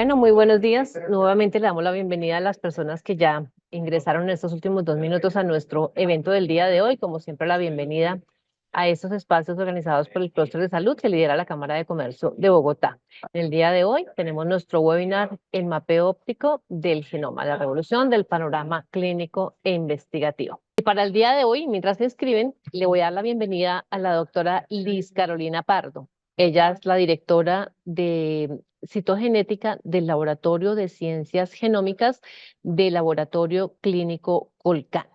Bueno, muy buenos días. Nuevamente le damos la bienvenida a las personas que ya ingresaron en estos últimos 2 minutos a nuestro evento del día de hoy. Como siempre, la bienvenida a estos espacios organizados por el Clúster de Salud que lidera la Cámara de Comercio de Bogotá. En el día de hoy tenemos nuestro webinar, El mapeo óptico del genoma, la revolución del panorama clínico e investigativo. Y para el día de hoy, mientras se inscriben, le voy a dar la bienvenida a la doctora Liz Carolina Pardo. Ella es la directora de citogenética del Laboratorio de Ciencias Genómicas del Laboratorio Clínico Colcan.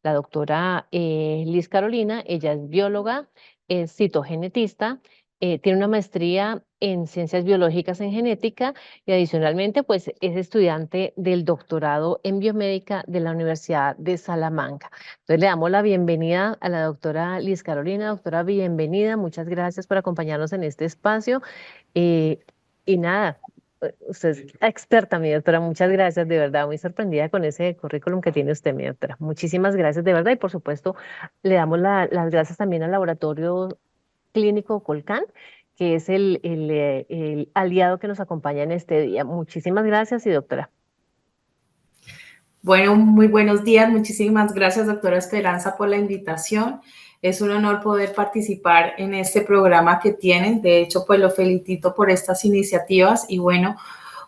La doctora Liz Carolina, ella es bióloga, es citogenetista, tiene una maestría en ciencias biológicas en genética y adicionalmente pues es estudiante del doctorado en biomédica de la Universidad de Salamanca. Entonces le damos la bienvenida a la doctora Liz Carolina. Doctora, bienvenida, muchas gracias por acompañarnos en este espacio. Eh, y nada, usted es experta, mi doctora. Muchas gracias, de verdad, muy sorprendida con ese currículum que tiene usted, mi doctora. Muchísimas gracias, de verdad. Y por supuesto, le damos las gracias también al Laboratorio Clínico Colcan, que es el aliado que nos acompaña en este día. Muchísimas gracias y doctora. Bueno, muy buenos días. Muchísimas gracias, doctora Esperanza, por la invitación. Es un honor poder participar en este programa que tienen. De hecho, pues lo felicito por estas iniciativas y bueno,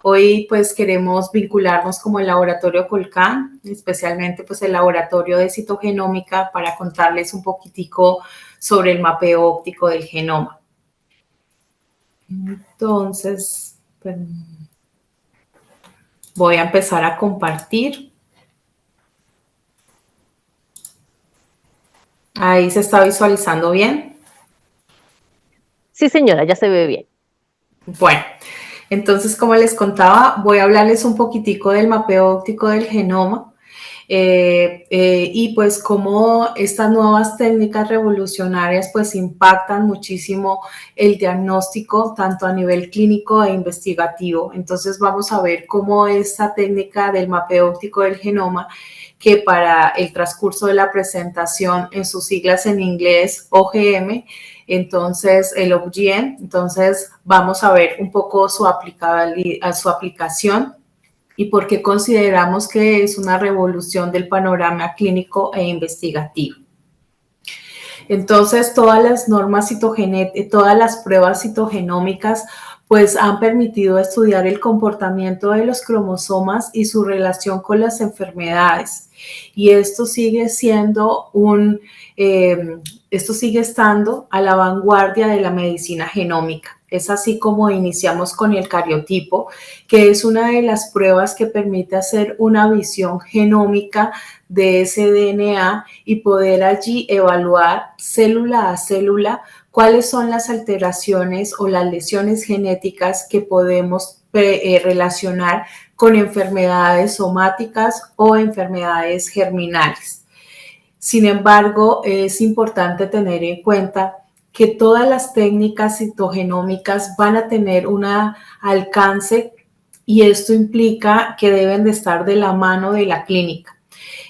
hoy pues queremos vincularnos como el Laboratorio Colcan, especialmente pues el Laboratorio de Citogenómica para contarles un poquitico sobre el mapeo óptico del genoma. Entonces, voy a empezar a compartir. Ahí se está visualizando bien. Sí, señora, ya se ve bien. Bueno, entonces, como les contaba, voy a hablarles un poquitico del mapeo óptico del genoma y pues cómo estas nuevas técnicas revolucionarias pues impactan muchísimo el diagnóstico tanto a nivel clínico e investigativo. Entonces vamos a ver cómo esta técnica del mapeo óptico del genoma, que para el transcurso de la presentación en sus siglas en inglés OGM, entonces el OGM, entonces vamos a ver un poco su aplicación y por qué consideramos que es una revolución del panorama clínico e investigativo. Entonces, todas las normas citogenéticas, todas las pruebas citogenómicas, pues han permitido estudiar el comportamiento de los cromosomas y su relación con las enfermedades. Y esto sigue siendo esto sigue estando a la vanguardia de la medicina genómica. Es así como iniciamos con el cariotipo, que es una de las pruebas que permite hacer una visión genómica de ese DNA y poder allí evaluar célula a célula cuáles son las alteraciones o las lesiones genéticas que podemos relacionar con enfermedades somáticas o enfermedades germinales. Sin embargo, es importante tener en cuenta que todas las técnicas citogenómicas van a tener un alcance y esto implica que deben de estar de la mano de la clínica.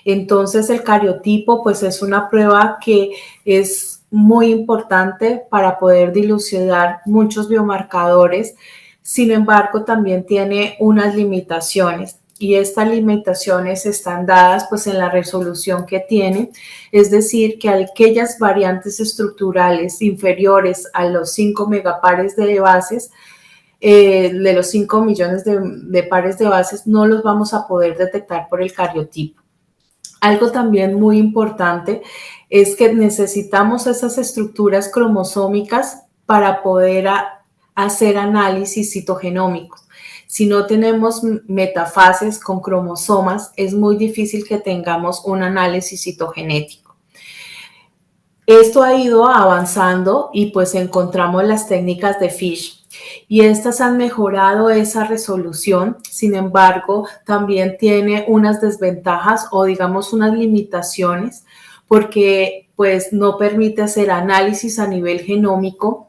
Entonces, el cariotipo pues es una prueba que es muy importante para poder dilucidar muchos biomarcadores. Sin embargo, también tiene unas limitaciones y estas limitaciones están dadas pues en la resolución que tiene, es decir, que aquellas variantes estructurales inferiores a los 5 megapares de bases, de los 5 millones de pares de bases, no los vamos a poder detectar por el cariotipo. Algo también muy importante es que necesitamos esas estructuras cromosómicas para poder hacer análisis citogenómicos. Si no tenemos metafases con cromosomas, es muy difícil que tengamos un análisis citogenético. Esto ha ido avanzando y pues encontramos las técnicas de FISH y estas han mejorado esa resolución. Sin embargo, también tiene unas desventajas o digamos unas limitaciones porque pues no permite hacer análisis a nivel genómico.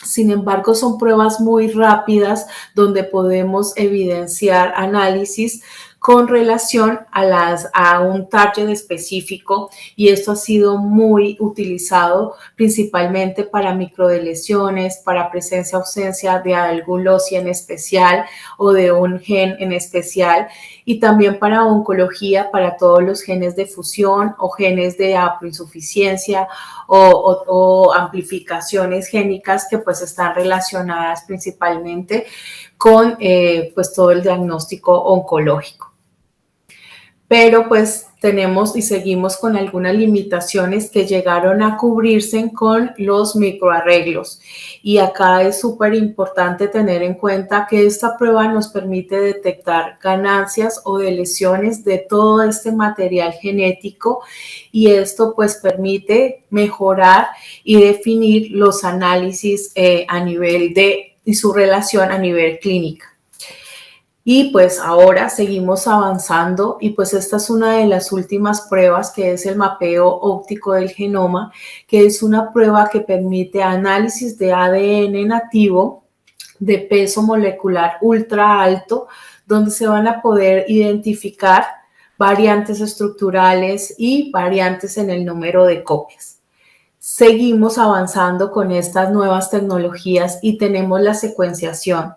Sin embargo, son pruebas muy rápidas donde podemos evidenciar análisis con relación a un target específico, y esto ha sido muy utilizado principalmente para microdeleciones, para presencia-ausencia de algún loci en especial o de un gen en especial, y también para oncología, para todos los genes de fusión o genes de haploinsuficiencia o amplificaciones génicas que pues están relacionadas principalmente con pues todo el diagnóstico oncológico. Pero pues tenemos y seguimos con algunas limitaciones que llegaron a cubrirse con los microarreglos. Y acá es súper importante tener en cuenta que esta prueba nos permite detectar ganancias o de lesiones de todo este material genético, y esto pues permite mejorar y definir los análisis a nivel y su relación a nivel clínica. Y pues ahora seguimos avanzando, y pues esta es una de las últimas pruebas, que es el mapeo óptico del genoma, que es una prueba que permite análisis de ADN nativo de peso molecular ultra alto, donde se van a poder identificar variantes estructurales y variantes en el número de copias. Seguimos avanzando con estas nuevas tecnologías y tenemos la secuenciación.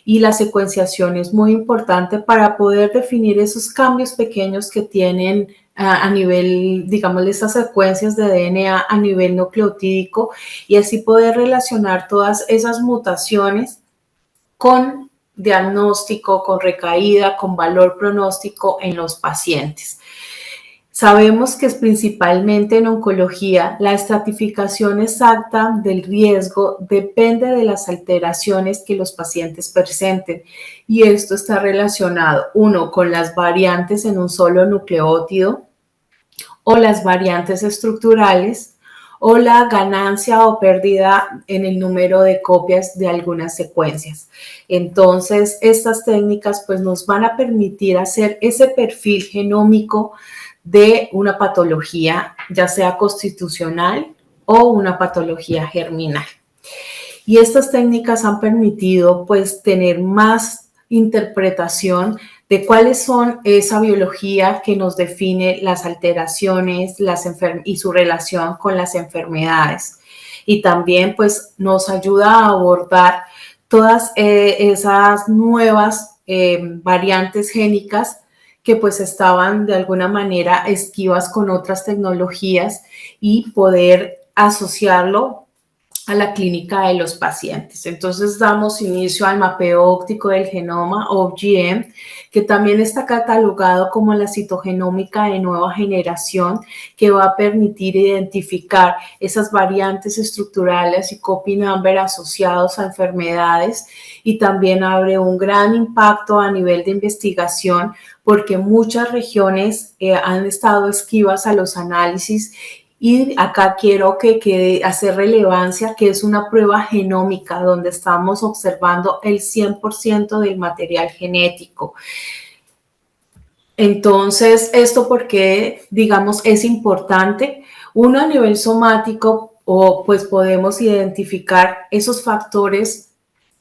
Y la secuenciación es muy importante para poder definir esos cambios pequeños que tienen a nivel, digamos, de estas secuencias de DNA a nivel nucleotídico, y así poder relacionar todas esas mutaciones con diagnóstico, con recaída, con valor pronóstico en los pacientes. Sabemos que es principalmente en oncología, la estratificación exacta del riesgo depende de las alteraciones que los pacientes presenten, y esto está relacionado, uno, con las variantes en un solo nucleótido o las variantes estructurales, o la ganancia o pérdida en el número de copias de algunas secuencias. Entonces, estas técnicas pues nos van a permitir hacer ese perfil genómico de una patología, ya sea constitucional o una patología germinal. Y estas técnicas han permitido pues tener más interpretación de cuáles son esa biología que nos define las alteraciones y su relación con las enfermedades. Y también pues nos ayuda a abordar todas esas nuevas variantes génicas que pues estaban de alguna manera esquivas con otras tecnologías, y poder asociarlo a la clínica de los pacientes. Entonces damos inicio al mapeo óptico del genoma, OGM, que también está catalogado como la citogenómica de nueva generación, que va a permitir identificar esas variantes estructurales y copy number asociados a enfermedades, y también abre un gran impacto a nivel de investigación, porque muchas regiones han estado esquivas a los análisis. Y acá quiero que quede hacer relevancia que es una prueba genómica donde estamos observando el 100% del material genético. Entonces, ¿esto por qué, digamos, es importante? Uno, a nivel somático, pues podemos identificar esos factores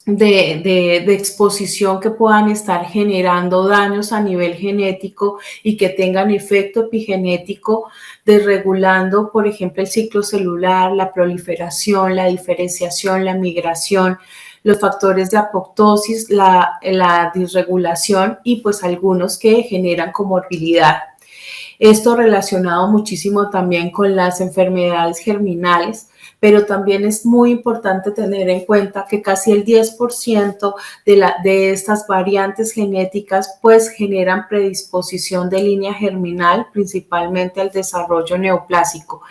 de exposición que puedan estar generando daños a nivel genético y que tengan efecto epigenético, desregulando, por ejemplo, el ciclo celular, la proliferación, la diferenciación, la migración, los factores de apoptosis, la disregulación, y pues algunos que generan comorbilidad. Esto relacionado muchísimo también con las enfermedades germinales, pero también es muy importante tener en cuenta que casi el 10% de estas variantes genéticas pues generan predisposición de línea germinal, principalmente al desarrollo neoplásico.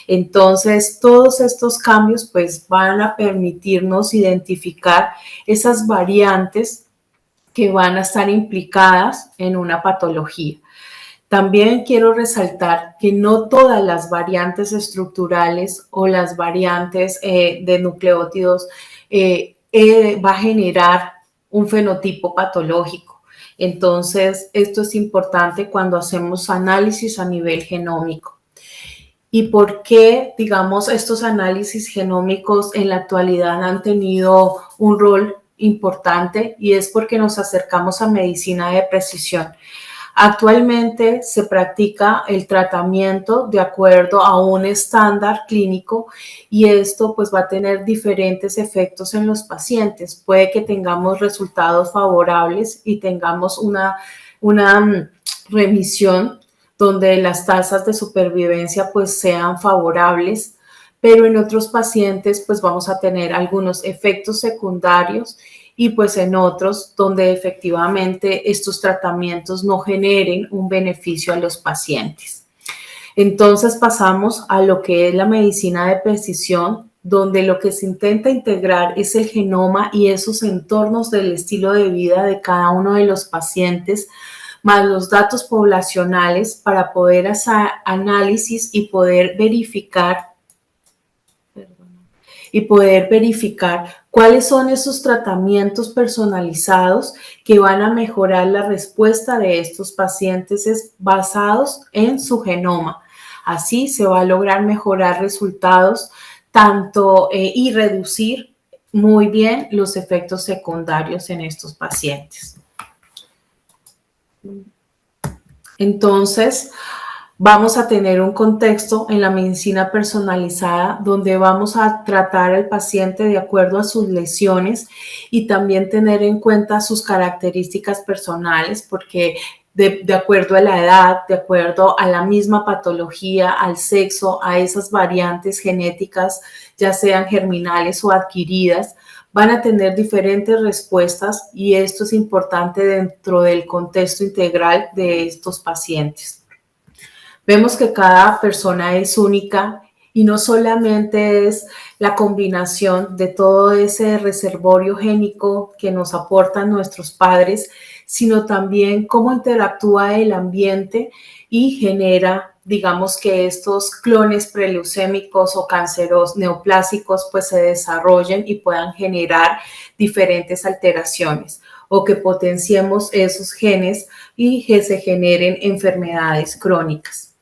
Entonces, todos estos cambios pues van a permitirnos identificar esas variantes que van a estar implicadas en una patología. También quiero resaltar que no todas las variantes estructurales o las variantes de nucleótidos va a generar un fenotipo patológico. Entonces, esto es importante cuando hacemos análisis a nivel genómico. ¿Y por qué, digamos, estos análisis genómicos en la actualidad han tenido un rol importante? Y es porque nos acercamos a medicina de precisión. Actualmente se practica el tratamiento de acuerdo a un estándar clínico y esto pues va a tener diferentes efectos en los pacientes. Puede que tengamos resultados favorables y tengamos una remisión donde las tasas de supervivencia pues sean favorables, pero en otros pacientes pues vamos a tener algunos efectos secundarios y pues en otros donde efectivamente estos tratamientos no generen un beneficio a los pacientes. Entonces pasamos a lo que es la medicina de precisión, donde lo que se intenta integrar es el genoma y esos entornos del estilo de vida de cada uno de los pacientes, más los datos poblacionales para poder hacer análisis y poder verificar cuáles son esos tratamientos personalizados que van a mejorar la respuesta de estos pacientes basados en su genoma. Así se va a lograr mejorar resultados tanto y reducir muy bien los efectos secundarios en estos pacientes. Entonces, vamos a tener un contexto en la medicina personalizada donde vamos a tratar al paciente de acuerdo a sus lesiones y también tener en cuenta sus características personales, porque de acuerdo a la edad, de acuerdo a la misma patología, al sexo, a esas variantes genéticas, ya sean germinales o adquiridas, van a tener diferentes respuestas y esto es importante dentro del contexto integral de estos pacientes. Vemos que cada persona es única y no solamente es la combinación de todo ese reservorio génico que nos aportan nuestros padres, sino también cómo interactúa el ambiente y genera, digamos, que estos clones preleucémicos o canceros neoplásicos pues se desarrollen y puedan generar diferentes alteraciones o que potenciemos esos genes y que se generen enfermedades crónicas.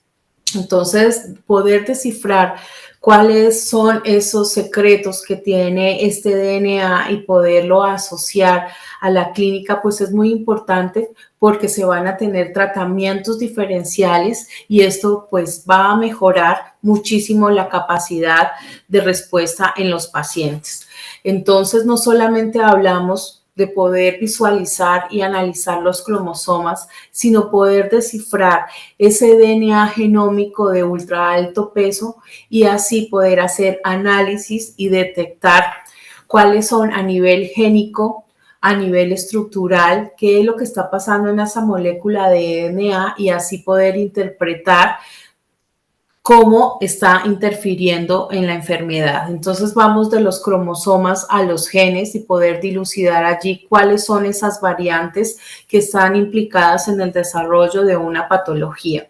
Entonces, poder descifrar cuáles son esos secretos que tiene este DNA y poderlo asociar a la clínica, pues es muy importante porque se van a tener tratamientos diferenciales y esto pues va a mejorar muchísimo la capacidad de respuesta en los pacientes. Entonces, no solamente hablamos de poder visualizar y analizar los cromosomas, sino poder descifrar ese DNA genómico de ultra alto peso y así poder hacer análisis y detectar cuáles son a nivel génico, a nivel estructural, qué es lo que está pasando en esa molécula de DNA y así poder interpretar cómo está interfiriendo en la enfermedad. Entonces vamos de los cromosomas a los genes y poder dilucidar allí cuáles son esas variantes que están implicadas en el desarrollo de una patología.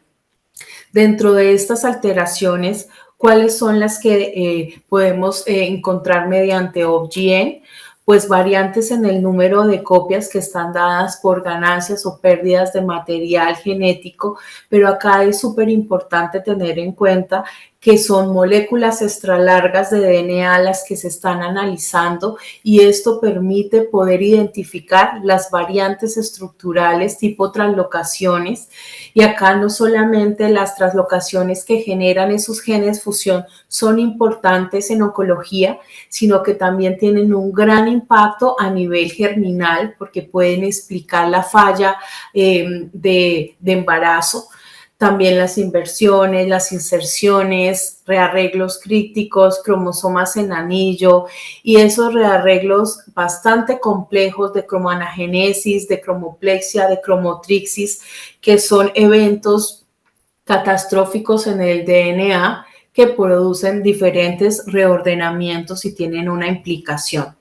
Dentro de estas alteraciones, ¿cuáles son las que podemos encontrar mediante OBGN? Pues variantes en el número de copias que están dadas por ganancias o pérdidas de material genético, pero acá es súper importante tener en cuenta que son moléculas extralargas de DNA las que se están analizando y esto permite poder identificar las variantes estructurales tipo translocaciones y acá no solamente las translocaciones que generan esos genes fusión son importantes en oncología, sino que también tienen un gran impacto a nivel germinal porque pueden explicar la falla de embarazo. También las inversiones, las inserciones, rearreglos críticos, cromosomas en anillo y esos rearreglos bastante complejos de cromoanagénesis, de cromoplexia, de cromotrixis, que son eventos catastróficos en el DNA que producen diferentes reordenamientos y tienen una implicación.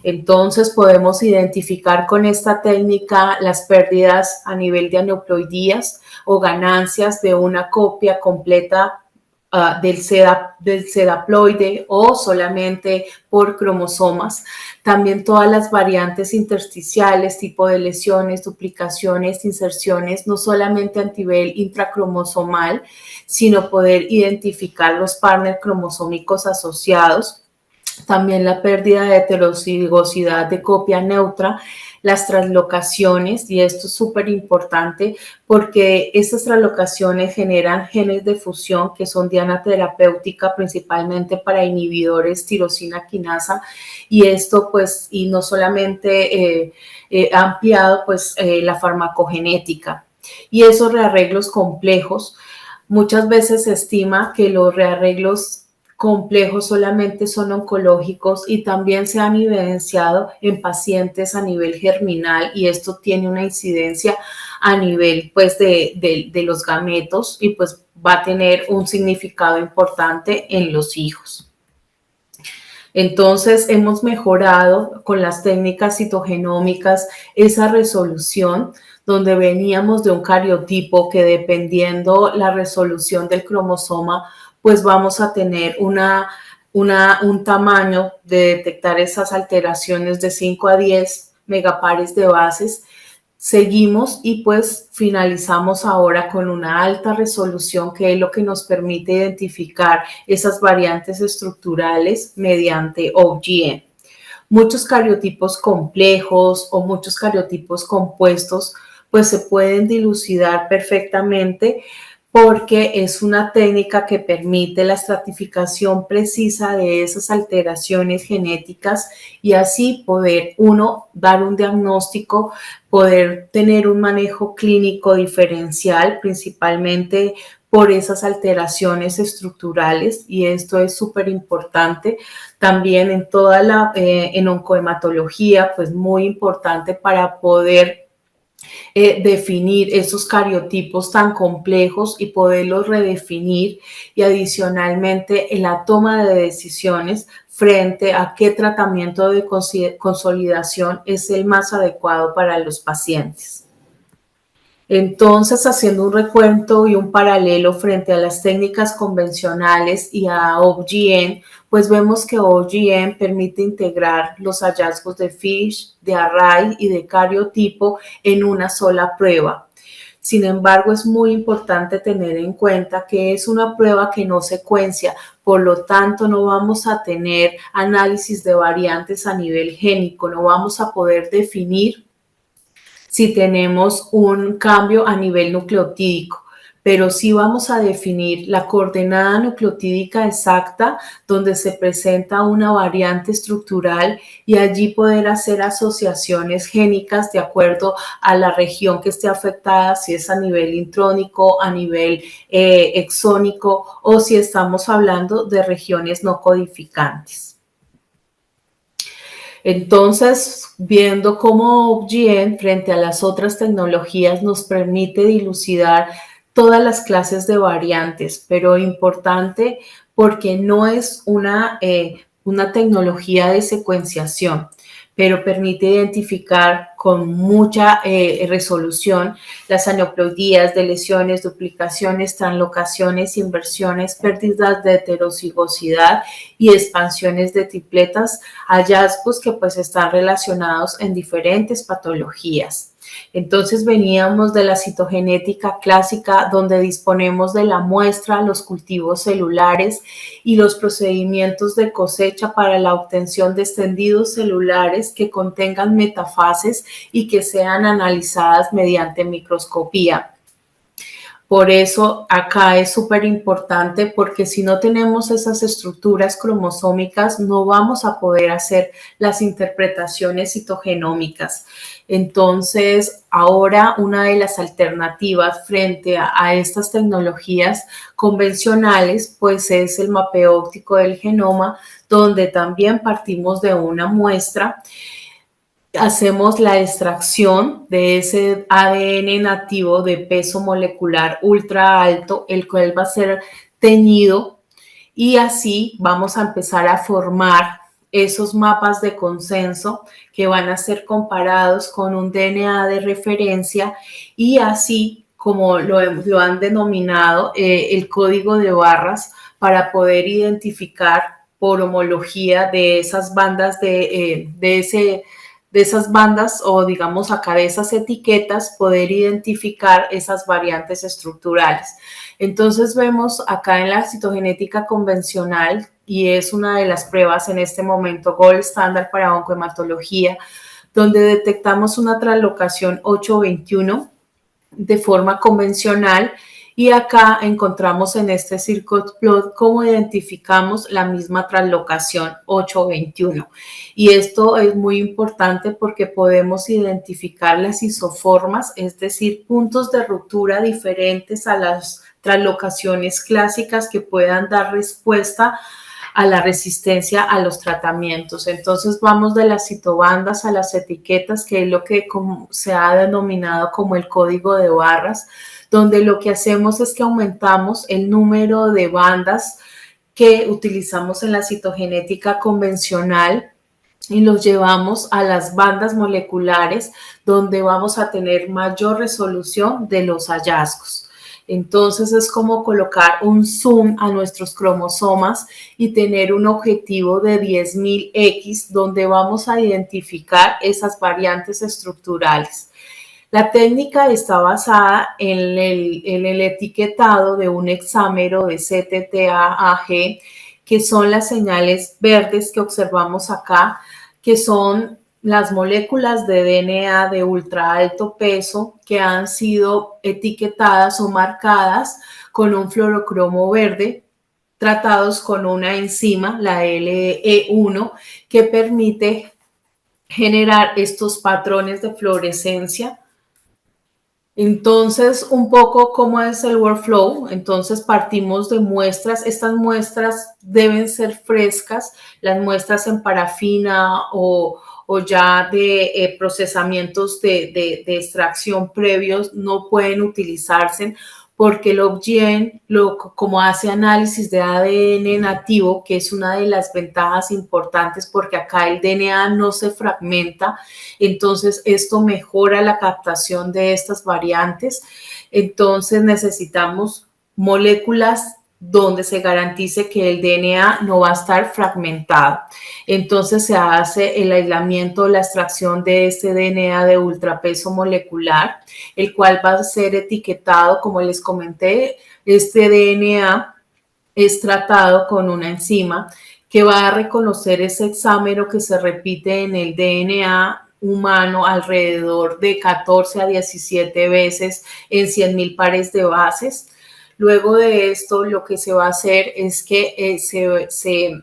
Entonces podemos identificar con esta técnica las pérdidas a nivel de aneuploidías o ganancias de una copia completa del sedaploide o solamente por cromosomas. También todas las variantes intersticiales, tipo de lesiones, duplicaciones, inserciones, no solamente a nivel intracromosomal, sino poder identificar los partners cromosómicos asociados También la pérdida de heterocigosidad de copia neutra, las translocaciones, y esto es súper importante porque estas translocaciones generan genes de fusión que son diana terapéutica principalmente para inhibidores tirosina quinasa, y esto pues, y no solamente ha ampliado pues la farmacogenética. Y esos rearreglos complejos, muchas veces se estima que los rearreglos complejos solamente son oncológicos y también se han evidenciado en pacientes a nivel germinal, y esto tiene una incidencia a nivel pues de los gametos y pues va a tener un significado importante en los hijos. Entonces hemos mejorado con las técnicas citogenómicas esa resolución, donde veníamos de un cariotipo que, dependiendo la resolución del cromosoma, pues vamos a tener un tamaño de detectar esas alteraciones de 5 a 10 megapares de bases. Seguimos y pues finalizamos ahora con una alta resolución, que es lo que nos permite identificar esas variantes estructurales mediante OGM. Muchos cariotipos complejos o muchos cariotipos compuestos pues se pueden dilucidar perfectamente, porque es una técnica que permite la estratificación precisa de esas alteraciones genéticas, y así poder uno dar un diagnóstico, poder tener un manejo clínico diferencial, principalmente por esas alteraciones estructurales, y esto es súper importante. También en en oncohematología, pues muy importante para poder definir esos cariotipos tan complejos y poderlos redefinir, y adicionalmente en la toma de decisiones frente a qué tratamiento de consolidación es el más adecuado para los pacientes. Entonces, haciendo un recuento y un paralelo frente a las técnicas convencionales y a OGM, pues vemos que OGM permite integrar los hallazgos de Fish, de Array y de cariotipo en una sola prueba. Sin embargo, es muy importante tener en cuenta que es una prueba que no secuencia, por lo tanto no vamos a tener análisis de variantes a nivel génico, no vamos a poder definir si tenemos un cambio a nivel nucleotídico, pero sí vamos a definir la coordenada nucleotídica exacta donde se presenta una variante estructural, y allí poder hacer asociaciones génicas de acuerdo a la región que esté afectada, si es a nivel intrónico, a nivel exónico, o si estamos hablando de regiones no codificantes. Entonces, viendo cómo OGM frente a las otras tecnologías nos permite dilucidar todas las clases de variantes, pero importante porque no es una tecnología de secuenciación, pero permite identificar con mucha resolución las aneuploidías, deleciones, duplicaciones, translocaciones, inversiones, pérdidas de heterocigosidad y expansiones de tripletas, hallazgos que pues están relacionados en diferentes patologías. Entonces veníamos de la citogenética clásica, donde disponemos de la muestra, los cultivos celulares y los procedimientos de cosecha para la obtención de extendidos celulares que contengan metafases y que sean analizadas mediante microscopía. Por eso acá es súper importante, porque si no tenemos esas estructuras cromosómicas no vamos a poder hacer las interpretaciones citogenómicas. Entonces, ahora una de las alternativas frente a estas tecnologías convencionales pues es el mapeo óptico del genoma, donde también partimos de una muestra, hacemos la extracción de ese ADN nativo de peso molecular ultra alto, el cual va a ser teñido, y así vamos a empezar a formar esos mapas de consenso que van a ser comparados con un DNA de referencia, y así como lo han denominado el código de barras, para poder identificar por homología de esas bandas de ese esas bandas o digamos acá de esas etiquetas poder identificar esas variantes estructurales. Entonces vemos acá en la citogenética convencional, y es una de las pruebas en este momento gold estándar para oncohematología, donde detectamos una translocación 821 de forma convencional, y acá encontramos en este circuit plot cómo identificamos la misma translocación 821. Y esto es muy importante porque podemos identificar las isoformas, es decir, puntos de ruptura diferentes a las translocaciones clásicas que puedan dar respuesta a la resistencia a los tratamientos. Entonces vamos de las citobandas a las etiquetas, que es lo que se ha denominado como el código de barras, donde lo que hacemos es que aumentamos el número de bandas que utilizamos en la citogenética convencional y los llevamos a las bandas moleculares, donde vamos a tener mayor resolución de los hallazgos. Entonces es como colocar un zoom a nuestros cromosomas y tener un objetivo de 10.000x, donde vamos a identificar esas variantes estructurales. La técnica está basada en el etiquetado de un hexámero de CTTAAG, que son las señales verdes que observamos acá, que son las moléculas de DNA de ultra alto peso que han sido etiquetadas o marcadas con un fluorocromo verde, tratados con una enzima, la LE1, que permite generar estos patrones de fluorescencia. Entonces, un poco cómo es el workflow. Entonces, partimos de muestras. Estas muestras deben ser frescas. Las muestras en parafina o ya de procesamientos de extracción previos no pueden utilizarse, porque el Opgen, como hace análisis de ADN nativo, que es una de las ventajas importantes, porque acá el DNA no se fragmenta, entonces esto mejora la captación de estas variantes. Entonces necesitamos moléculas donde se garantice que el DNA no va a estar fragmentado. Entonces se hace el aislamiento, la extracción de este DNA de ultrapeso molecular, el cual va a ser etiquetado, como les comenté. Este DNA es tratado con una enzima que va a reconocer ese hexámero que se repite en el DNA humano alrededor de 14 a 17 veces en 100.000 pares de bases. Luego de esto, lo que se va a hacer es que se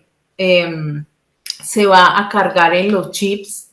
va a cargar en los chips,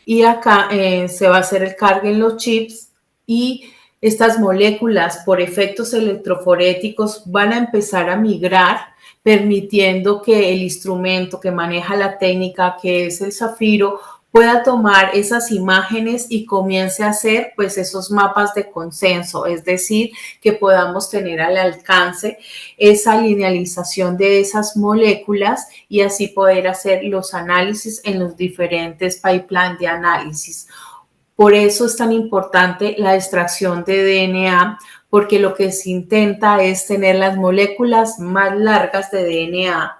y acá se va a hacer el cargue en los chips, y estas moléculas por efectos electroforéticos van a empezar a migrar, permitiendo que el instrumento que maneja la técnica, que es el Zafiro, pueda tomar esas imágenes y comience a hacer pues esos mapas de consenso, es decir, que podamos tener al alcance esa linealización de esas moléculas y así poder hacer los análisis en los diferentes pipelines de análisis. Por eso es tan importante la extracción de DNA, porque lo que se intenta es tener las moléculas más largas de DNA.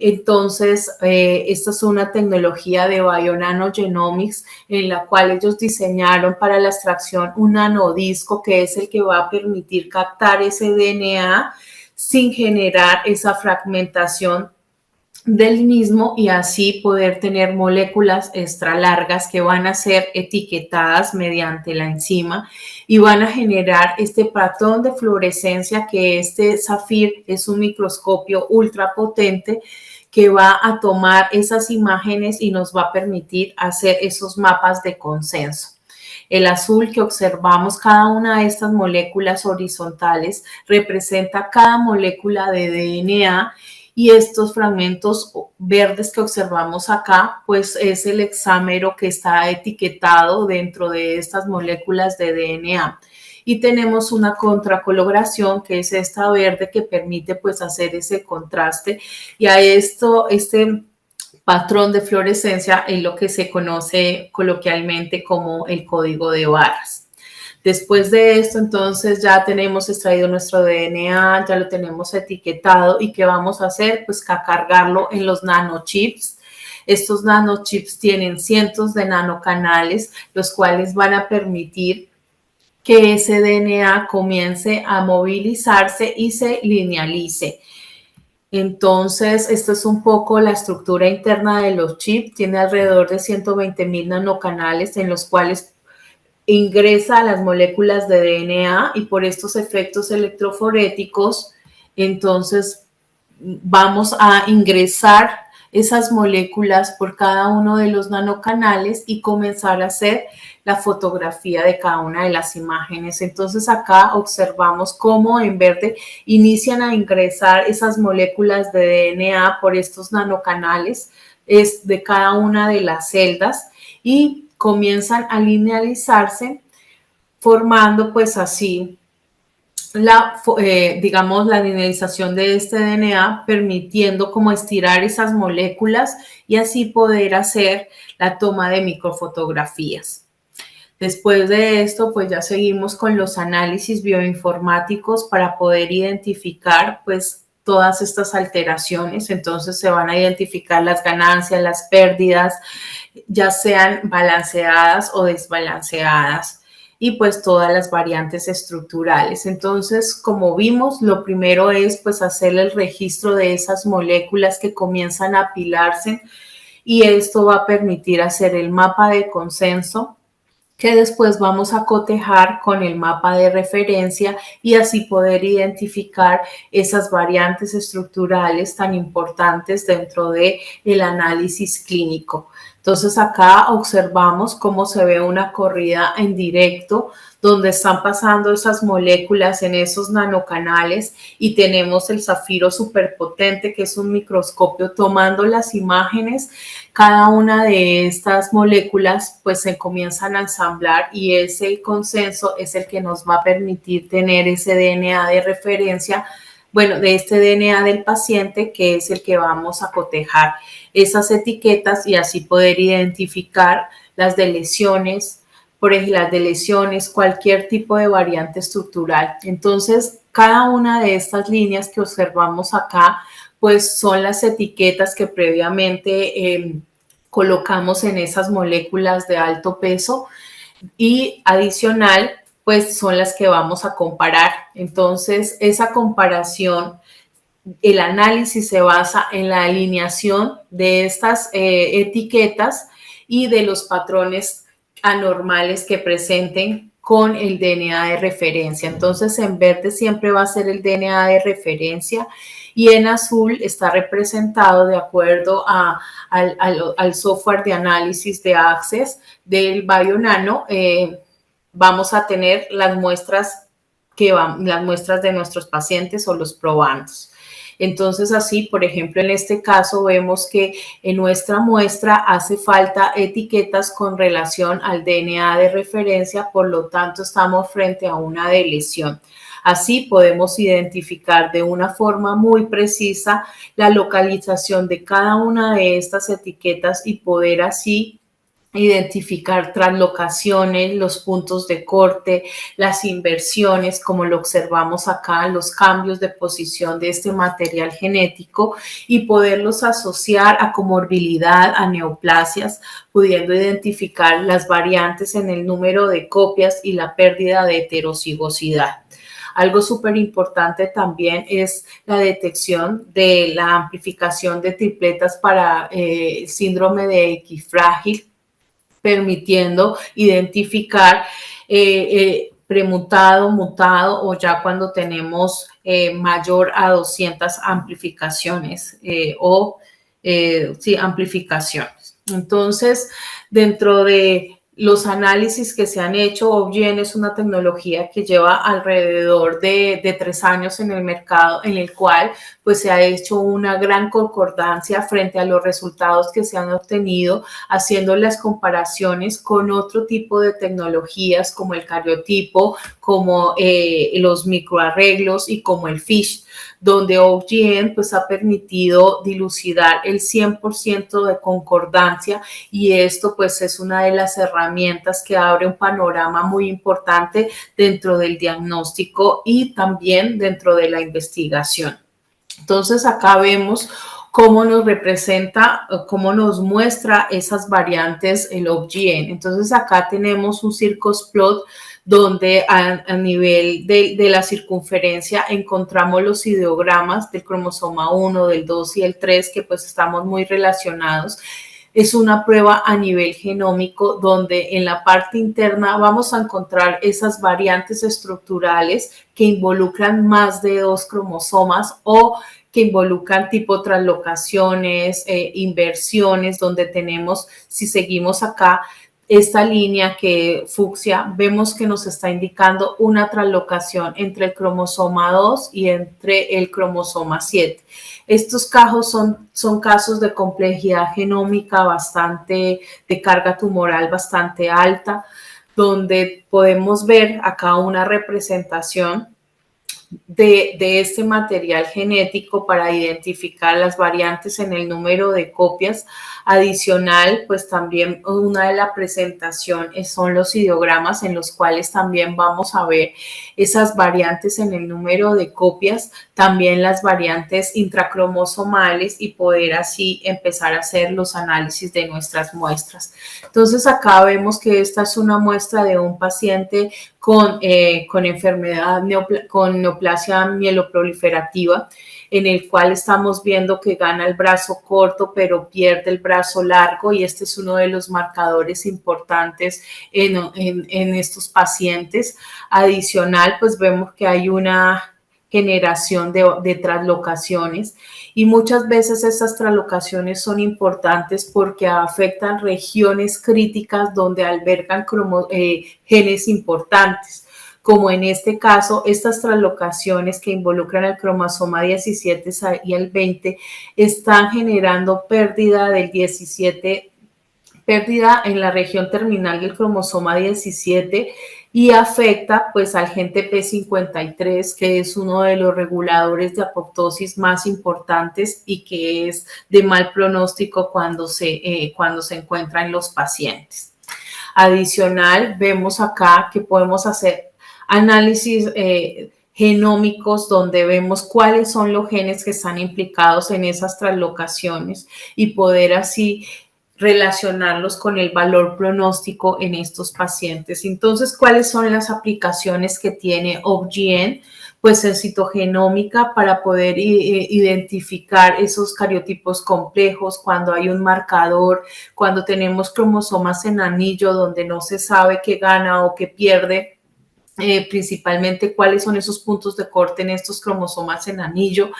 Entonces, esta es una tecnología de Bionanogenomics en la cual ellos diseñaron para la extracción un nanodisco, que es el que va a permitir captar ese DNA sin generar esa fragmentación del mismo, y así poder tener moléculas extra largas que van a ser etiquetadas mediante la enzima y van a generar este patrón de fluorescencia, que este Zafir es un microscopio ultra potente que va a tomar esas imágenes y nos va a permitir hacer esos mapas de consenso. El azul que observamos, cada una de estas moléculas horizontales representa cada molécula de DNA, y estos fragmentos verdes que observamos acá, pues es el hexámero que está etiquetado dentro de estas moléculas de DNA. Y tenemos una contracoloración, que es esta verde, que permite pues hacer ese contraste, y a este patrón de fluorescencia es lo que se conoce coloquialmente como el código de barras. Después de esto, entonces ya tenemos extraído nuestro DNA, ya lo tenemos etiquetado, y ¿qué vamos a hacer? Pues a cargarlo en los nanochips. Estos nanochips tienen cientos de nanocanales, los cuales van a permitir que ese DNA comience a movilizarse y se linealice. Entonces, esto es un poco la estructura interna de los chips. Tiene alrededor de 120.000 nanocanales en los cuales ingresa las moléculas de DNA y por estos efectos electroforéticos, entonces vamos a ingresar esas moléculas por cada uno de los nanocanales y comenzar a hacer la fotografía de cada una de las imágenes. Entonces acá observamos cómo en verde inician a ingresar esas moléculas de DNA por estos nanocanales de cada una de las celdas y comienzan a linealizarse formando pues así digamos, la linealización de este DNA, permitiendo como estirar esas moléculas y así poder hacer la toma de microfotografías. Después de esto, pues ya seguimos con los análisis bioinformáticos para poder identificar, pues, todas estas alteraciones. Entonces se van a identificar las ganancias, las pérdidas, ya sean balanceadas o desbalanceadas y pues todas las variantes estructurales. Entonces, como vimos, lo primero es pues hacer el registro de esas moléculas que comienzan a apilarse y esto va a permitir hacer el mapa de consenso que después vamos a cotejar con el mapa de referencia y así poder identificar esas variantes estructurales tan importantes dentro del análisis clínico. Entonces acá observamos cómo se ve una corrida en directo donde están pasando esas moléculas en esos nanocanales y tenemos el zafiro superpotente, que es un microscopio tomando las imágenes. Cada una de estas moléculas pues se comienzan a ensamblar y ese consenso es el que nos va a permitir tener ese DNA de referencia, bueno, de este DNA del paciente, que es el que vamos a cotejar esas etiquetas y así poder identificar las de lesiones, por ejemplo, las de lesiones, cualquier tipo de variante estructural. Entonces, cada una de estas líneas que observamos acá, pues son las etiquetas que previamente colocamos en esas moléculas de alto peso y adicional, pues son las que vamos a comparar. Entonces, esa comparación, el análisis se basa en la alineación de estas etiquetas y de los patrones anormales que presenten con el DNA de referencia. Entonces, en verde siempre va a ser el DNA de referencia y en azul está representado de acuerdo al software de análisis de Access del Bionano. Vamos a tener las muestras las muestras de nuestros pacientes o los probandos. Entonces, así, por ejemplo, en este caso vemos que en nuestra muestra hace falta etiquetas con relación al DNA de referencia, por lo tanto, estamos frente a una lesión. Así podemos identificar de una forma muy precisa la localización de cada una de estas etiquetas y poder así identificar translocaciones, los puntos de corte, las inversiones, como lo observamos acá, los cambios de posición de este material genético y poderlos asociar a comorbilidad, a neoplasias, pudiendo identificar las variantes en el número de copias y la pérdida de heterocigosidad. Algo súper importante también es la detección de la amplificación de tripletas para el síndrome de equifrágil, permitiendo identificar premutado, mutado o ya cuando tenemos mayor a 200 amplificaciones sí, amplificaciones. Entonces, dentro de los análisis que se han hecho, OBGYN es una tecnología que lleva alrededor de 3 años en el mercado, en el cual pues se ha hecho una gran concordancia frente a los resultados que se han obtenido, haciendo las comparaciones con otro tipo de tecnologías como el cariotipo, como los microarreglos y como el FISH, donde OBGYN pues ha permitido dilucidar el 100% de concordancia y esto pues es una de las herramientas que abre un panorama muy importante dentro del diagnóstico y también dentro de la investigación. Entonces acá vemos cómo nos representa, cómo nos muestra esas variantes el OBGN. Entonces acá tenemos un circos plot donde a nivel de la circunferencia encontramos los ideogramas del cromosoma 1, del 2 y el 3, que pues estamos muy relacionados. Es una prueba a nivel genómico donde en la parte interna vamos a encontrar esas variantes estructurales que involucran más de 2 cromosomas o que involucran tipo translocaciones, inversiones, donde tenemos, si seguimos acá, esta línea que fucsia, vemos que nos está indicando una translocación entre el cromosoma 2 y entre el cromosoma 7. Estos casos son casos de complejidad genómica bastante, de carga tumoral bastante alta, donde podemos ver acá una representación de este material genético para identificar las variantes en el número de copias. Adicional, pues también una de la presentación son los ideogramas en los cuales también vamos a ver esas variantes en el número de copias, también las variantes intracromosomales y poder así empezar a hacer los análisis de nuestras muestras. Entonces acá vemos que esta es una muestra de un paciente con enfermedad, con neoplasia mieloproliferativa, en el cual estamos viendo que gana el brazo corto, pero pierde el brazo largo, y este es uno de los marcadores importantes en estos pacientes. Adicional, pues vemos que hay una generación de translocaciones, y muchas veces estas translocaciones son importantes porque afectan regiones críticas donde albergan genes importantes, como en este caso estas translocaciones que involucran el cromosoma 17 y el 20 están generando pérdida del 17, pérdida en la región terminal del cromosoma 17, y afecta pues al gen TP53, que es uno de los reguladores de apoptosis más importantes y que es de mal pronóstico cuando se encuentra en los pacientes. Adicional, vemos acá que podemos hacer análisis genómicos donde vemos cuáles son los genes que están implicados en esas translocaciones y poder así relacionarlos con el valor pronóstico en estos pacientes. Entonces, ¿cuáles son las aplicaciones que tiene OBGN? Pues en citogenómica, para poder identificar esos cariotipos complejos, cuando hay un marcador, cuando tenemos cromosomas en anillo donde no se sabe qué gana o qué pierde, principalmente cuáles son esos puntos de corte en estos cromosomas en anillo.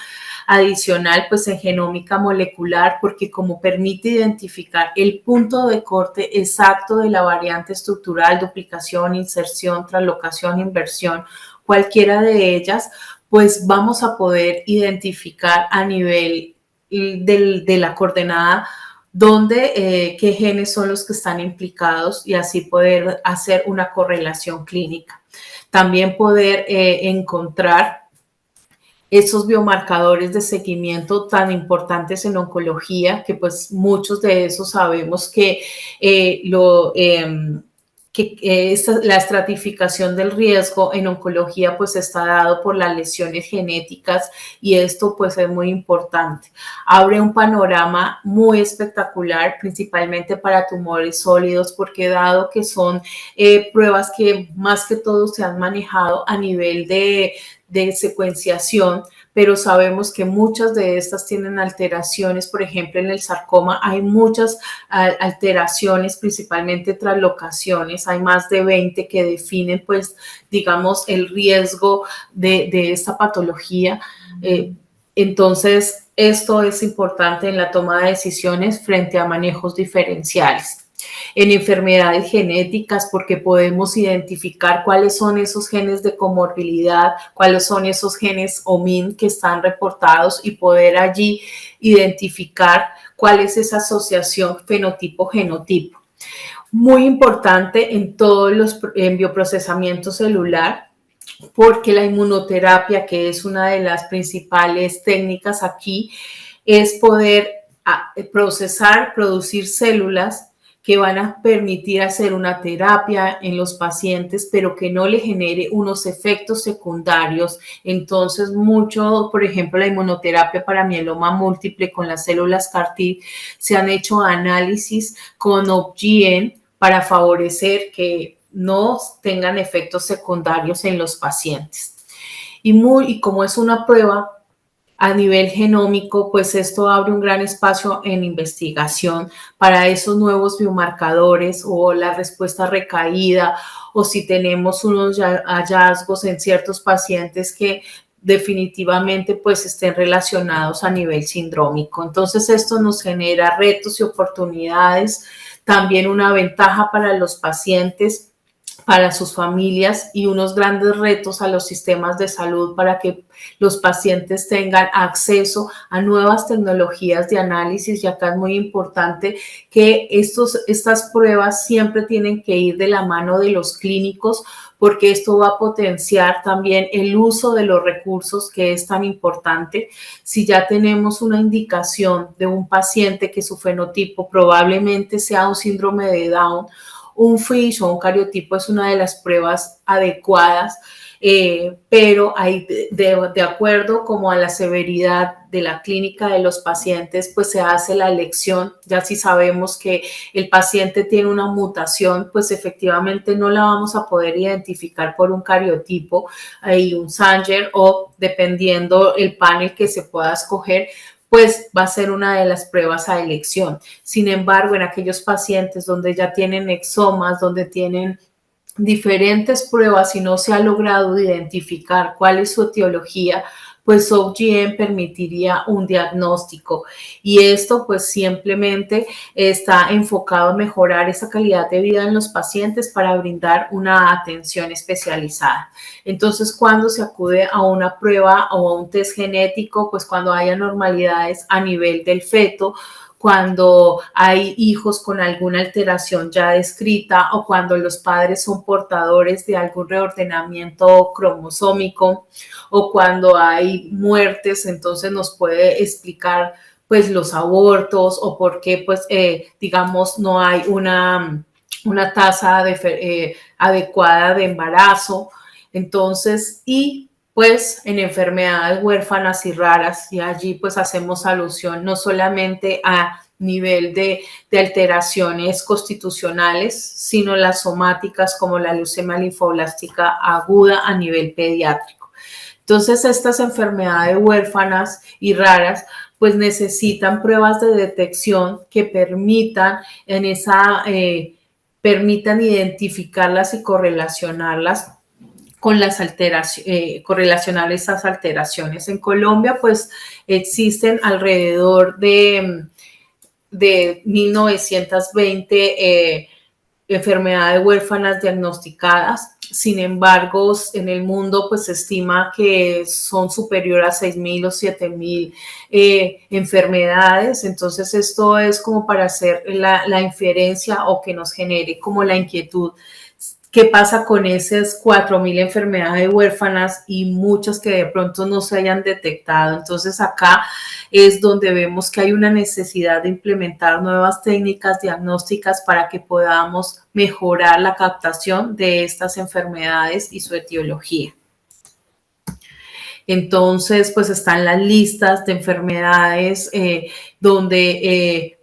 Adicional, pues en genómica molecular, porque como permite identificar el punto de corte exacto de la variante estructural, duplicación, inserción, translocación, inversión, cualquiera de ellas, pues vamos a poder identificar a nivel de la coordenada dónde, qué genes son los que están implicados, y así poder hacer una correlación clínica. También poder encontrar esos biomarcadores de seguimiento tan importantes en oncología, que pues muchos de esos sabemos que la estratificación del riesgo en oncología pues está dado por las lesiones genéticas, y esto pues es muy importante. Abre un panorama muy espectacular, principalmente para tumores sólidos, porque dado que son pruebas que más que todo se han manejado a nivel de secuenciación, pero sabemos que muchas de estas tienen alteraciones. Por ejemplo, en el sarcoma hay muchas alteraciones, principalmente translocaciones. Hay más de 20 que definen, pues, digamos, el riesgo de esta patología. Entonces, esto es importante en la toma de decisiones frente a manejos diferenciales. En enfermedades genéticas, porque podemos identificar cuáles son esos genes de comorbilidad, cuáles son esos genes OMIN que están reportados, y poder allí identificar cuál es esa asociación fenotipo-genotipo. Muy importante en todos los bioprocesamientos celular, porque la inmunoterapia, que es una de las principales técnicas aquí, es poder procesar, producir células que van a permitir hacer una terapia en los pacientes, pero que no le genere unos efectos secundarios. Entonces, mucho, por ejemplo, la inmunoterapia para mieloma múltiple con las células CAR-T, se han hecho análisis con OpGen para favorecer que no tengan efectos secundarios en los pacientes. Y como es una prueba a nivel genómico, pues esto abre un gran espacio en investigación para esos nuevos biomarcadores o la respuesta recaída, o si tenemos unos hallazgos en ciertos pacientes que definitivamente pues estén relacionados a nivel sindrómico. Entonces esto nos genera retos y oportunidades, también una ventaja para los pacientes, para sus familias, y unos grandes retos a los sistemas de salud para que los pacientes tengan acceso a nuevas tecnologías de análisis. Y acá es muy importante que estas pruebas siempre tienen que ir de la mano de los clínicos, porque esto va a potenciar también el uso de los recursos, que es tan importante. Si ya tenemos una indicación de un paciente que su fenotipo probablemente sea un síndrome de Down, un FISH o un cariotipo es una de las pruebas adecuadas, pero hay de acuerdo como a la severidad de la clínica de los pacientes, pues se hace la elección. Ya si sabemos que el paciente tiene una mutación, pues efectivamente no la vamos a poder identificar por un cariotipo y un Sanger, o dependiendo el panel que se pueda escoger, pues va a ser una de las pruebas a elección. Sin embargo, en aquellos pacientes donde ya tienen exomas, donde tienen diferentes pruebas y no se ha logrado identificar cuál es su etiología, pues OpGen permitiría un diagnóstico, y esto pues simplemente está enfocado a mejorar esa calidad de vida en los pacientes para brindar una atención especializada. Entonces, cuando se acude a una prueba o a un test genético, pues cuando hay anormalidades a nivel del feto, cuando hay hijos con alguna alteración ya descrita, o cuando los padres son portadores de algún reordenamiento cromosómico, o cuando hay muertes, entonces nos puede explicar pues los abortos, o por qué pues digamos no hay una tasa adecuada de embarazo. Entonces, y pues en enfermedades huérfanas y raras, y allí pues hacemos alusión no solamente a nivel de alteraciones constitucionales, sino las somáticas, como la leucemia linfoblástica aguda a nivel pediátrico. Entonces, estas enfermedades huérfanas y raras pues necesitan pruebas de detección que permitan identificarlas y correlacionarlas con las alteraciones, correlacionar esas alteraciones. En Colombia, pues existen alrededor de 1920 enfermedades huérfanas diagnosticadas. Sin embargo, en el mundo pues se estima que son superior a 6.000 o 7.000 enfermedades. Entonces esto es como para hacer la inferencia, o que nos genere como la inquietud. ¿Qué pasa con esas 4.000 enfermedades huérfanas y muchas que de pronto no se hayan detectado? Entonces acá es donde vemos que hay una necesidad de implementar nuevas técnicas diagnósticas para que podamos mejorar la captación de estas enfermedades y su etiología. Entonces, pues están las listas de enfermedades donde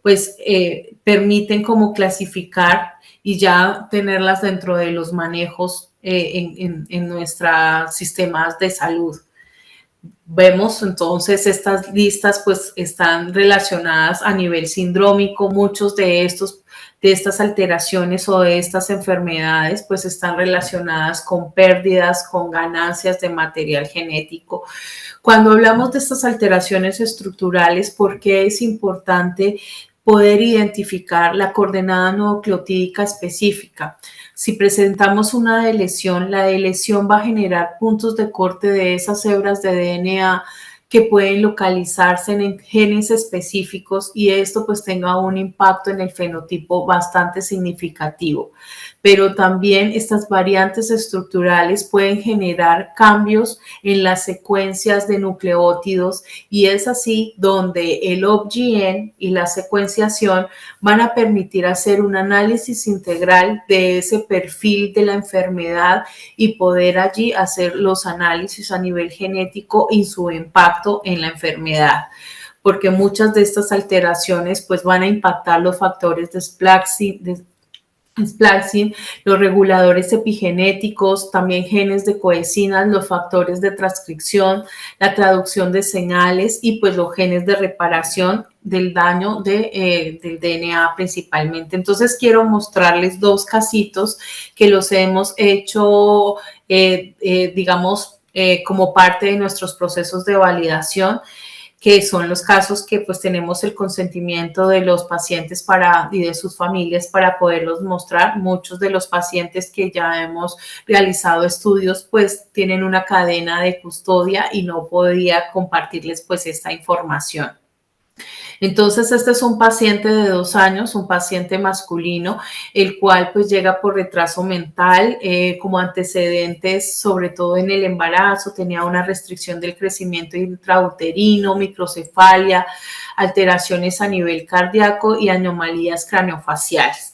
permiten como clasificar y ya tenerlas dentro de los manejos en nuestros sistemas de salud. Vemos entonces estas listas pues están relacionadas a nivel sindrómico. Muchos de estas alteraciones o de estas enfermedades pues están relacionadas con pérdidas, con ganancias de material genético. Cuando hablamos de estas alteraciones estructurales, ¿por qué es importante poder identificar la coordenada nucleotídica específica? Si presentamos una deleción, la deleción va a generar puntos de corte de esas hebras de DNA que pueden localizarse en genes específicos, y esto pues tenga un impacto en el fenotipo bastante significativo. pero también estas variantes estructurales pueden generar cambios en las secuencias de nucleótidos y es así donde el OBGYN y la secuenciación van a permitir hacer un análisis integral de ese perfil de la enfermedad y poder allí hacer los análisis a nivel genético y su impacto en la enfermedad, porque muchas de estas alteraciones pues van a impactar los factores de splicing, los reguladores epigenéticos, también genes de coenzinas, los factores de transcripción, la traducción de señales y pues los genes de reparación del daño del DNA principalmente. Entonces quiero mostrarles dos casitos que los hemos hecho, digamos, como parte de nuestros procesos de validación, que son los casos que pues tenemos el consentimiento de los pacientes y de sus familias para poderlos mostrar. Muchos de los pacientes que ya hemos realizado estudios pues tienen una cadena de custodia y no podía compartirles pues esta información. Entonces, este es un paciente de 2 años, un paciente masculino, el cual pues llega por retraso mental, como antecedentes, sobre todo en el embarazo, tenía una restricción del crecimiento intrauterino, microcefalia, alteraciones a nivel cardíaco y anomalías craneofaciales.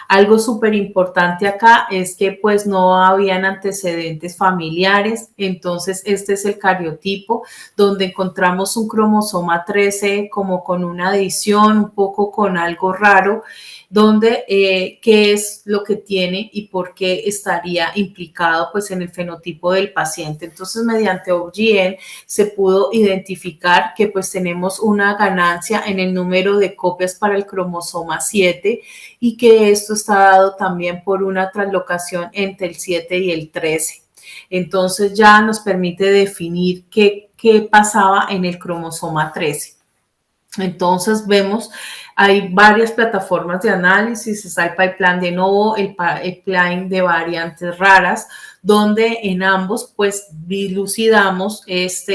Algo súper importante acá es que pues no habían antecedentes familiares, entonces este es el cariotipo donde encontramos un cromosoma 13 como con una adición, un poco con algo raro, donde qué es lo que tiene y por qué estaría implicado pues en el fenotipo del paciente. Entonces mediante OBGYN se pudo identificar que pues tenemos una ganancia en el número de copias para el cromosoma 7 y que esto está dado también por una translocación entre el 7 y el 13. Entonces ya nos permite definir qué pasaba en el cromosoma 13. Entonces vemos, hay varias plataformas de análisis, está el pipeline de Novo, el pipeline de variantes raras, donde en ambos pues dilucidamos esta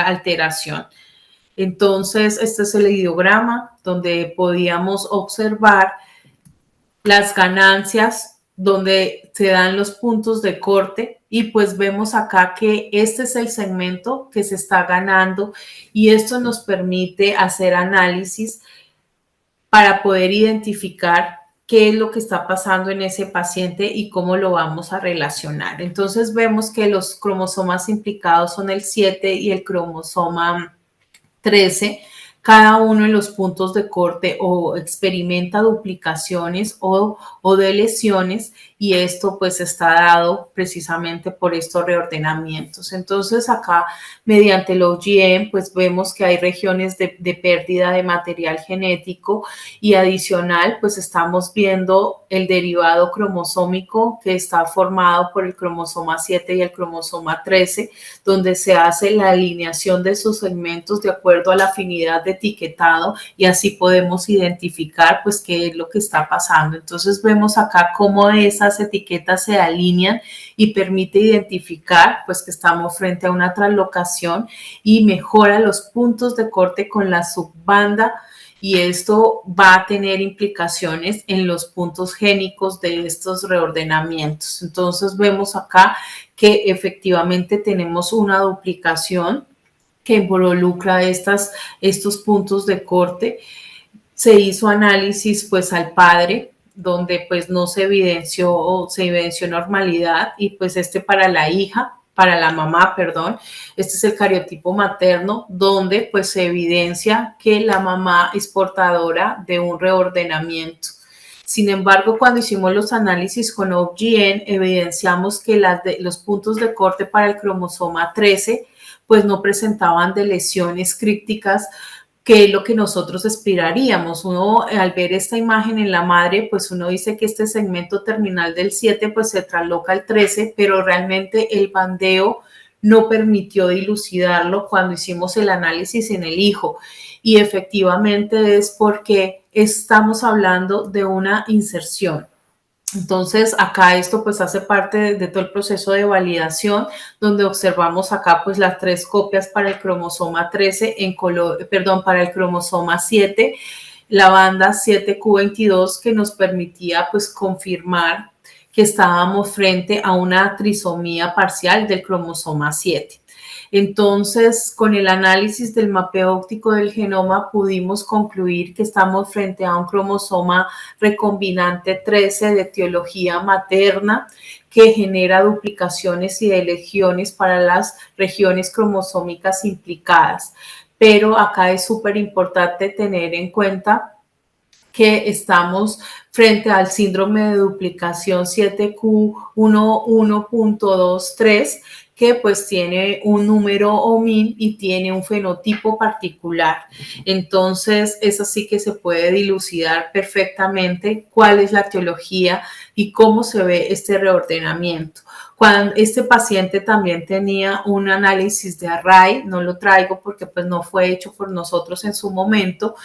alteración. Entonces, este es el ideograma donde podíamos observar las ganancias, donde se dan los puntos de corte y pues vemos acá que este es el segmento que se está ganando y esto nos permite hacer análisis para poder identificar qué es lo que está pasando en ese paciente y cómo lo vamos a relacionar. Entonces vemos que los cromosomas implicados son el 7 y el cromosoma 13, cada uno en los puntos de corte o experimenta duplicaciones o de lesiones y esto pues está dado precisamente por estos reordenamientos. Entonces acá mediante el OGM pues vemos que hay regiones de pérdida de material genético y adicional pues estamos viendo el derivado cromosómico que está formado por el cromosoma 7 y el cromosoma 13, donde se hace la alineación de sus segmentos de acuerdo a la afinidad de etiquetado y así podemos identificar pues qué es lo que está pasando. Entonces vemos acá cómo esas etiquetas se alinean y permite identificar pues que estamos frente a una translocación y mejora los puntos de corte con la subbanda y esto va a tener implicaciones en los puntos génicos de estos reordenamientos. Entonces vemos acá que efectivamente tenemos una duplicación que involucra estos puntos de corte. Se hizo análisis pues al padre, donde pues no se evidenció normalidad y pues para la hija, para la mamá, perdón, este es el cariotipo materno, donde pues se evidencia que la mamá es portadora de un reordenamiento. Sin embargo, cuando hicimos los análisis con OBGYN, evidenciamos que los puntos de corte para el cromosoma 13 pues no presentaban de lesiones crípticas, que es lo que nosotros esperaríamos. Uno al ver esta imagen en la madre, pues uno dice que este segmento terminal del 7 pues se trasloca al 13, pero realmente el bandeo no permitió dilucidarlo cuando hicimos el análisis en el hijo. Y efectivamente es porque estamos hablando de una inserción. Entonces, acá esto pues hace parte de todo el proceso de validación, donde observamos acá pues las 3 copias para el cromosoma 13 para el cromosoma 7 la banda 7q22 que nos permitía pues confirmar que estábamos frente a una trisomía parcial del cromosoma 7. Entonces, con el análisis del mapeo óptico del genoma pudimos concluir que estamos frente a un cromosoma recombinante 13 de etiología materna que genera duplicaciones y deleciones para las regiones cromosómicas implicadas. Pero acá es súper importante tener en cuenta que estamos frente al síndrome de duplicación 7q11.23, que pues tiene un número OMIN y tiene un fenotipo particular. Entonces, es así que se puede dilucidar perfectamente cuál es la etiología y cómo se ve este reordenamiento. Cuando este paciente también tenía un análisis de array, no lo traigo porque pues no fue hecho por nosotros en su momento,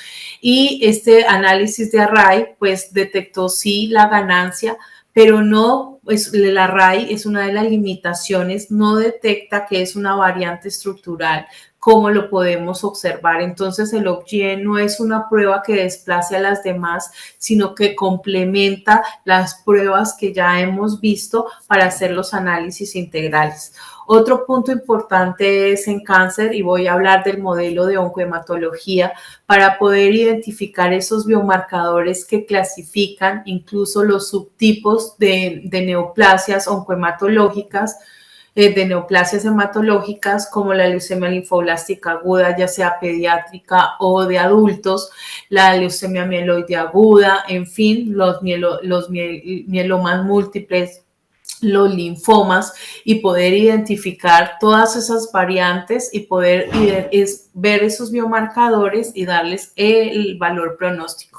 y este análisis de array pues detectó sí la ganancia, pero no, pues el array es una de las limitaciones, no detecta que es una variante estructural, como lo podemos observar. Entonces el OGN no es una prueba que desplace a las demás, sino que complementa las pruebas que ya hemos visto para hacer los análisis integrales. Otro punto importante es en cáncer, y voy a hablar del modelo de oncohematología, para poder identificar esos biomarcadores que clasifican incluso los subtipos de neoplasias oncohematológicas, de neoplasias hematológicas como la leucemia linfoblástica aguda, ya sea pediátrica o de adultos, la leucemia mieloide aguda, en fin, los mielomas múltiples, los linfomas, y poder identificar todas esas variantes y poder ver esos biomarcadores y darles el valor pronóstico.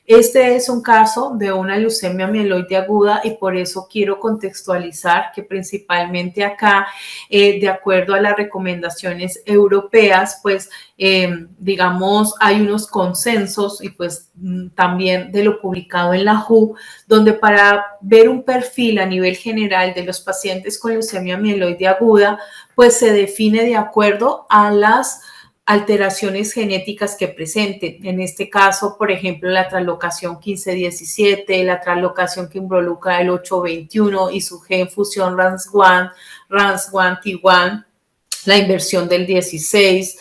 Este es un caso de una leucemia mieloide aguda y por eso quiero contextualizar que principalmente acá, de acuerdo a las recomendaciones europeas, pues digamos hay unos consensos y pues también de lo publicado en la WHO, donde para ver un perfil a nivel general de los pacientes con leucemia mieloide aguda, pues se define de acuerdo a las alteraciones genéticas que presenten. En este caso, por ejemplo, la translocación 1517, la translocación que involucra el 821 y su gen fusión RANS1, RANS1, T1, la inversión del 16.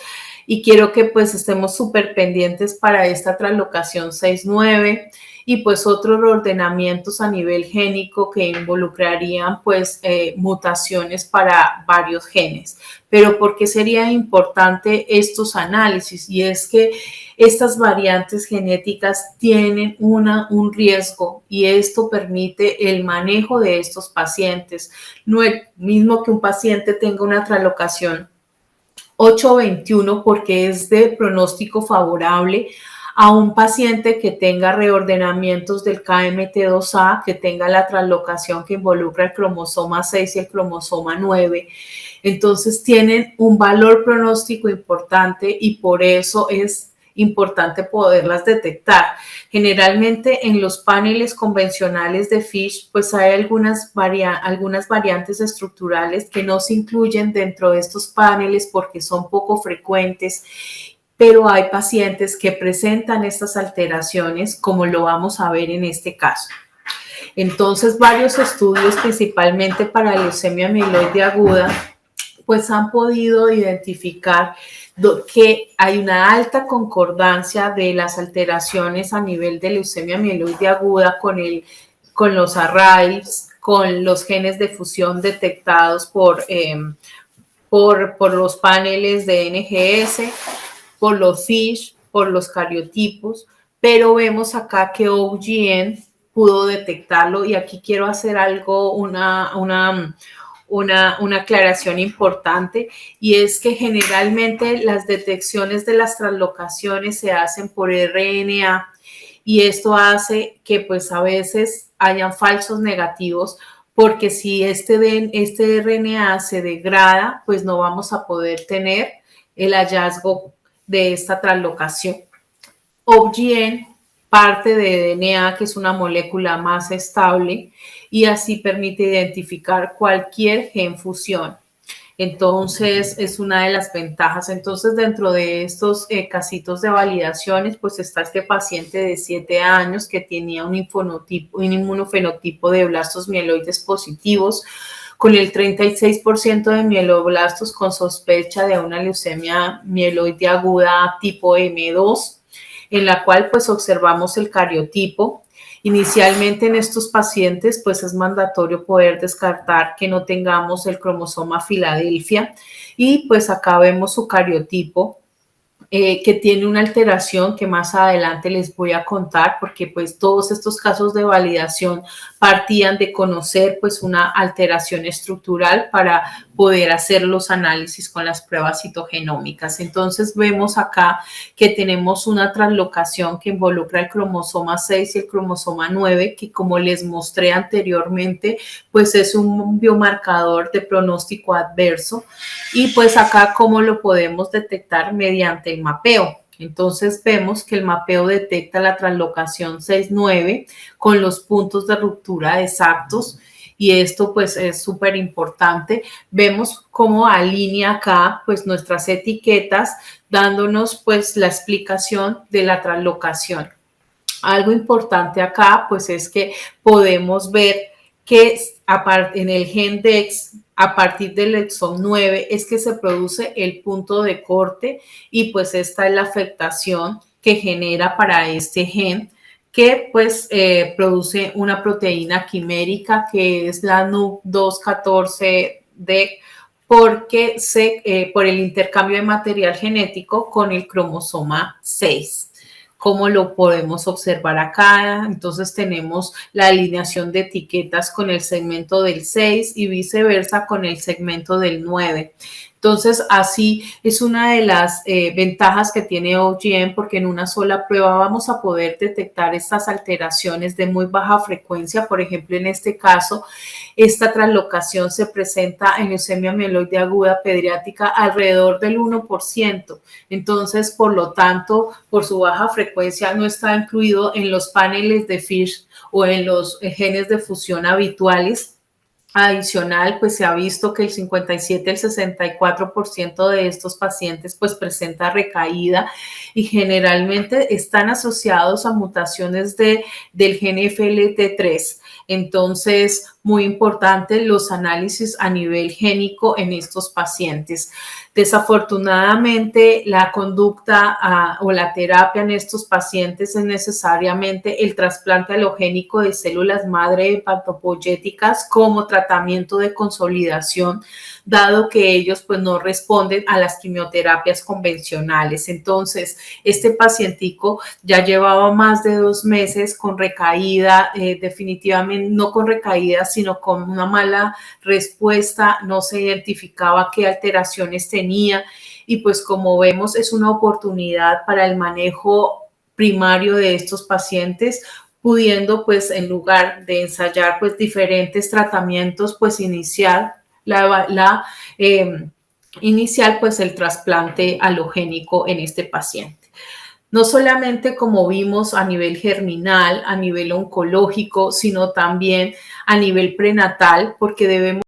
Y quiero que pues estemos súper pendientes para esta translocación 6-9 y pues otros ordenamientos a nivel génico que involucrarían pues mutaciones para varios genes. Pero ¿por qué sería importante estos análisis? Y es que estas variantes genéticas tienen un riesgo y esto permite el manejo de estos pacientes. No es mismo que un paciente tenga una translocación 821 porque es de pronóstico favorable a un paciente que tenga reordenamientos del KMT2A, que tenga la translocación que involucra el cromosoma 6 y el cromosoma 9. Entonces tienen un valor pronóstico importante y por eso es importante poderlas detectar. Generalmente en los paneles convencionales de FISH pues hay algunas variantes estructurales que no se incluyen dentro de estos paneles porque son poco frecuentes, pero hay pacientes que presentan estas alteraciones como lo vamos a ver en este caso. Entonces varios estudios principalmente para leucemia mieloide aguda pues han podido identificar que hay una alta concordancia de las alteraciones a nivel de leucemia mieloide aguda con los arrays, con los genes de fusión detectados por los paneles de NGS, por los FISH, por los cariotipos, pero vemos acá que OGN pudo detectarlo y aquí quiero hacer algo, una aclaración importante, y es que generalmente las detecciones de las translocaciones se hacen por RNA y esto hace que pues a veces hayan falsos negativos porque si este RNA se degrada, pues no vamos a poder tener el hallazgo de esta translocación. OGN parte de DNA, que es una molécula más estable, y así permite identificar cualquier gen fusión. Entonces, es una de las ventajas. Entonces, dentro de estos casitos de validaciones, pues está este paciente de 7 años que tenía un inmunofenotipo de blastos mieloides positivos, con el 36% de mieloblastos con sospecha de una leucemia mieloide aguda tipo M2, en la cual pues observamos el cariotipo. Inicialmente en estos pacientes pues es mandatorio poder descartar que no tengamos el cromosoma Filadelfia, y pues acá vemos su cariotipo, que tiene una alteración que más adelante les voy a contar, porque pues todos estos casos de validación partían de conocer pues una alteración estructural para poder hacer los análisis con las pruebas citogenómicas. Entonces vemos acá que tenemos una translocación que involucra el cromosoma 6 y el cromosoma 9, que como les mostré anteriormente, pues es un biomarcador de pronóstico adverso. Y pues acá cómo lo podemos detectar mediante el mapeo. Entonces vemos que el mapeo detecta la translocación 6-9 con los puntos de ruptura exactos, y esto pues es súper importante. Vemos cómo alinea acá pues nuestras etiquetas dándonos pues la explicación de la translocación. Algo importante acá pues es que podemos ver que en el gen DEX, a partir del exón 9 es que se produce el punto de corte, y pues esta es la afectación que genera para este gen, que pues produce una proteína quimérica que es la NUC214D, porque por el intercambio de material genético con el cromosoma 6. Como lo podemos observar acá, entonces tenemos la alineación de etiquetas con el segmento del 6 y viceversa con el segmento del 9. Entonces, así es una de las ventajas que tiene OGM, porque en una sola prueba vamos a poder detectar estas alteraciones de muy baja frecuencia. Por ejemplo, en este caso, esta translocación se presenta en leucemia mieloide aguda pediátrica alrededor del 1%. Entonces, por lo tanto, por su baja frecuencia, no está incluido en los paneles de FISH o en los genes de fusión habituales. Adicional, pues se ha visto que el 57 al 64% de estos pacientes pues presenta recaída, y generalmente están asociados a mutaciones del gen FLT3. Entonces, muy importante los análisis a nivel génico en estos pacientes. Desafortunadamente, la conducta o la terapia en estos pacientes es necesariamente el trasplante alogénico de células madre hepatopoyéticas como tratamiento de consolidación, dado que ellos pues no responden a las quimioterapias convencionales. Entonces, este pacientico ya llevaba más de 2 meses con recaída, definitivamente no con recaída, sino con una mala respuesta, no se identificaba qué alteraciones tenía, y pues como vemos es una oportunidad para el manejo primario de estos pacientes, pudiendo pues en lugar de ensayar pues diferentes tratamientos, pues iniciar inicial pues el trasplante alogénico en este paciente. No solamente como vimos a nivel germinal, a nivel oncológico, sino también a nivel prenatal, porque debemos